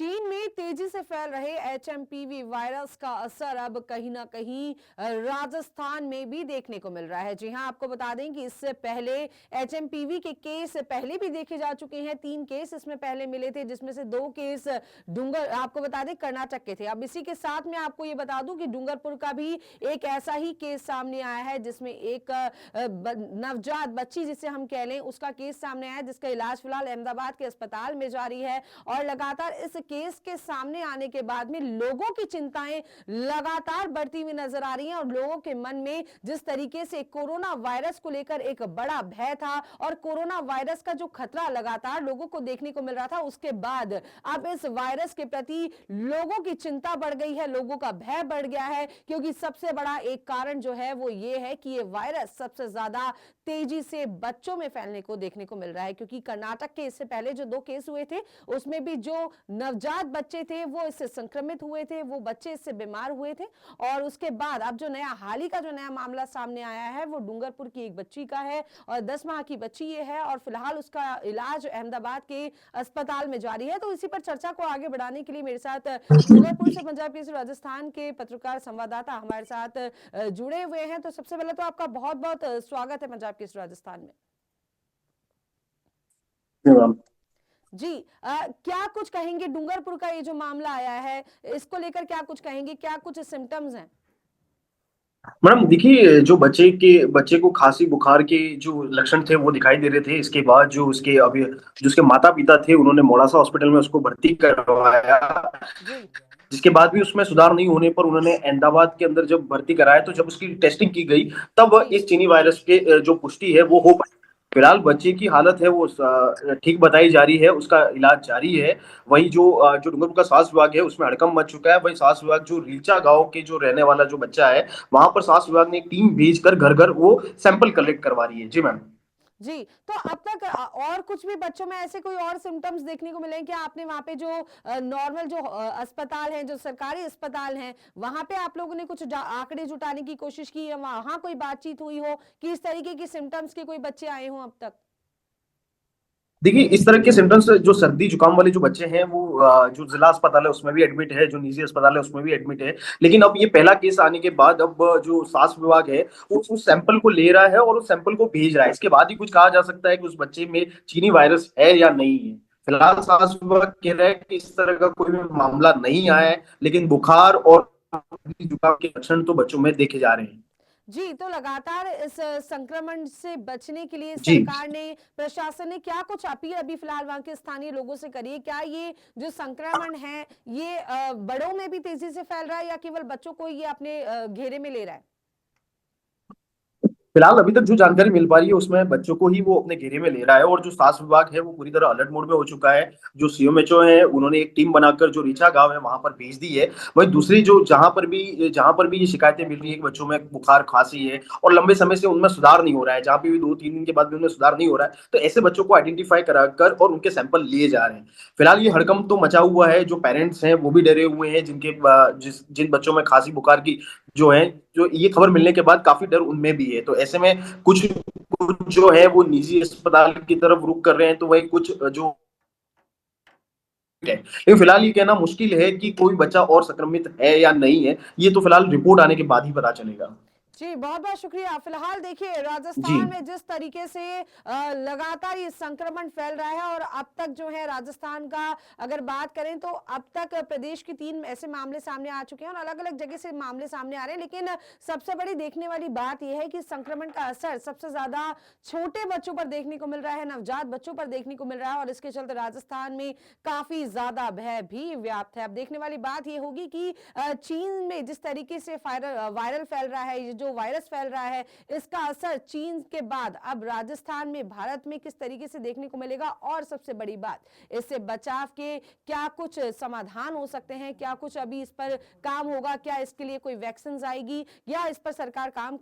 चीन में तेजी से फैल रहे एचएमपीवी वायरस का असर अब कहीं ना कहीं राजस्थान में भी देखने को मिल रहा है। जी हां, आपको बता दें कि इससे पहले एचएमपीवी के केस पहले भी देखे जा चुके हैं। 3 केस इसमें पहले मिले थे, जिसमें से 2 केस डूंगर आपको बता दें कर्नाटक के थे। अब इसी के साथ में आपको ये बता दूं कि डूंगरपुर का भी एक ऐसा ही केस सामने आया है, जिसमें एक नवजात बच्ची जिसे हम कह लें उसका केस सामने आया है, जिसका इलाज फिलहाल अहमदाबाद के अस्पताल में जारी है। और लगातार इस केस के सामने आने के बाद में लोगों की चिंताएं लगातार बढ़ती हुई नजर आ रही हैं और लोगों के मन में जिस तरीके से कोरोना वायरस को लेकर एक बड़ा भय था और कोरोना वायरस का जो खतरा लगातार लोगों को देखने को मिल रहा था, उसके बाद अब इस वायरस के प्रति लोगों की चिंता बढ़ गई है, लोगों का भय बढ़ गया है। क्योंकि सबसे बड़ा एक कारण जो है वो ये है कि ये वायरस सबसे ज्यादा तेजी से बच्चों में फैलने को देखने को मिल रहा है। क्योंकि कर्नाटक के इससे पहले जो 2 केस हुए थे, उसमें भी जो नवजात बच्चे थे वो इससे संक्रमित हुए थे, वो बच्चे इससे बीमार हुए थे। और उसके बाद अब जो नया हाल ही का जो नया मामला सामने आया है वो डूंगरपुर की एक बच्ची का है और 10 माह की बच्ची ये है और फिलहाल उसका इलाज अहमदाबाद के अस्पताल में जारी है। तो इसी पर चर्चा को आगे बढ़ाने के लिए मेरे साथ डूंगरपुर से पंजाब केसरी राजस्थान के पत्रकार संवाददाता हमारे साथ जुड़े हुए हैं। तो सबसे पहले तो आपका बहुत बहुत स्वागत है पंजाब केसरी राजस्थान में। जी, क्या कुछ कहेंगे डूंगरपुर का ये जो मामला आया है, इसको लेकर क्या कुछ कहेंगे, क्या कुछ सिम्टम्स हैं? मैडम देखिए, जो बच्चे को खांसी बुखार के जो लक्षण थे वो दिखाई दे रहे थे। इसके बाद जो उसके माता पिता थे उन्होंने मोड़ासा हॉस्पिटल में उसको भर्ती करवाया। जी। जिसके बाद भी उसमें सुधार नहीं होने पर उन्होंने अहमदाबाद के अंदर जब भर्ती कराया तो जब उसकी टेस्टिंग की गई तब जी। इस चीनी वायरस के जो पुष्टि है वो हो पाई। फिलहाल बच्चे की हालत है वो ठीक बताई जा रही है, उसका इलाज जारी है। वहीं जो डूंगरपुर का स्वास्थ्य विभाग है उसमें हड़कंप मच चुका है। वहीं स्वास्थ्य विभाग जो रीचा गांव के जो रहने वाला जो बच्चा है, वहां पर स्वास्थ्य विभाग ने एक टीम भेजकर घर घर वो सैंपल कलेक्ट करवा रही है। जी मैम। जी, तो अब तक और कुछ भी बच्चों में ऐसे कोई और सिम्टम्स देखने को मिले हैं क्या? आपने वहां पे जो नॉर्मल जो अस्पताल हैं, जो सरकारी अस्पताल हैं, वहां पे आप लोगों ने कुछ आंकड़े जुटाने की कोशिश की है? वहां कोई बातचीत हुई हो कि इस तरीके की सिम्टम्स के कोई बच्चे आए हों अब तक? देखिए, इस तरह के सिम्टम्स जो सर्दी जुकाम वाले जो बच्चे हैं वो जो जिला अस्पताल है उसमें भी एडमिट है, जो निजी अस्पताल है उसमें भी एडमिट है। लेकिन अब ये पहला केस आने के बाद अब जो स्वास्थ्य विभाग है वो उस सैंपल को ले रहा है और उस सैंपल को भेज रहा है। इसके बाद ही कुछ कहा जा सकता है कि उस बच्चे में चीनी वायरस है या नहीं है। फिलहाल स्वास्थ्य विभाग कह रहा है कि इस तरह का कोई भी मामला नहीं आया है, लेकिन बुखार और जुकाम के लक्षण तो बच्चों में देखे जा रहे हैं। जी, तो लगातार इस संक्रमण से बचने के लिए जी। सरकार ने, प्रशासन ने क्या कुछ अपील अभी फिलहाल वहां के स्थानीय लोगों से करी है? क्या ये जो संक्रमण है ये बड़ों में भी तेजी से फैल रहा है या केवल बच्चों को ये अपने घेरे में ले रहा है? फिलहाल अभी तक जो जानकारी मिल पा रही है उसमें बच्चों को ही वो अपने घेरे में ले रहा है, और जो स्वास्थ्य विभाग है वो पूरी तरह अलर्ट मोड में हो चुका है। जो सीएमएचओ है उन्होंने एक टीम बनाकर जो रीचा गांव है वहां पर भेज दी है। वहीं दूसरी जो जहां पर भी ये शिकायतें मिल रही है कि बच्चों में बुखार खांसी है और लंबे समय से उनमें सुधार नहीं हो रहा है, जहां पे भी 2-3 दिन के बाद भी उनमें सुधार नहीं हो रहा है, तो ऐसे बच्चों को आइडेंटिफाई कराकर और उनके सैंपल लिए जा रहे हैं। फिलहाल ये हड़कंप तो मचा हुआ है, जो पेरेंट्स हैं वो भी डरे हुए हैं, जिन बच्चों में खांसी बुखार की जो है, जो ये खबर मिलने के बाद काफी डर उनमें भी है। तो ऐसे में कुछ कुछ जो है वो निजी अस्पताल की तरफ रुख कर रहे हैं, तो वही कुछ जो है। लेकिन फिलहाल ये कहना मुश्किल है कि कोई बच्चा और संक्रमित है या नहीं है, ये तो फिलहाल रिपोर्ट आने के बाद ही पता चलेगा। जी, बहुत-बहुत शुक्रिया। फिलहाल देखिए जी। राजस्थान में जिस तरीके से लगातार ये संक्रमण फैल रहा है और अब तक जो है राजस्थान का अगर बात करें तो अब तक प्रदेश की 3 ऐसे मामले सामने आ चुके हैं और अलग-अलग जगह से मामले सामने आ रहे हैं। लेकिन सबसे बड़ी देखने वाली बात ये है कि संक्रमण का असर सबसे ज्यादा छोटे बच्चों पर देखने को मिल रहा है, नवजात बच्चों पर देखने को मिल रहा है और इसके चलते राजस्थान में काफी ज्यादा भय भी व्याप्त है। अब देखने वाली बात ये होगी कि चीन में जिस तरीके से वायरल फैल रहा है, ये जो वायरस फैल रहा है, इसका असर चीन के बाद अब राजस्थान में, भारत में किस तरीके से देखने को मिलेगा। और सबसे बड़ी बात, इससे बचाव के क्या कुछ समाधान हो सकते हैं, क्या कुछ अभी इस पर काम होगा, क्या इसके लिए कोई वैक्सीन आएगी या इस पर सरकार काम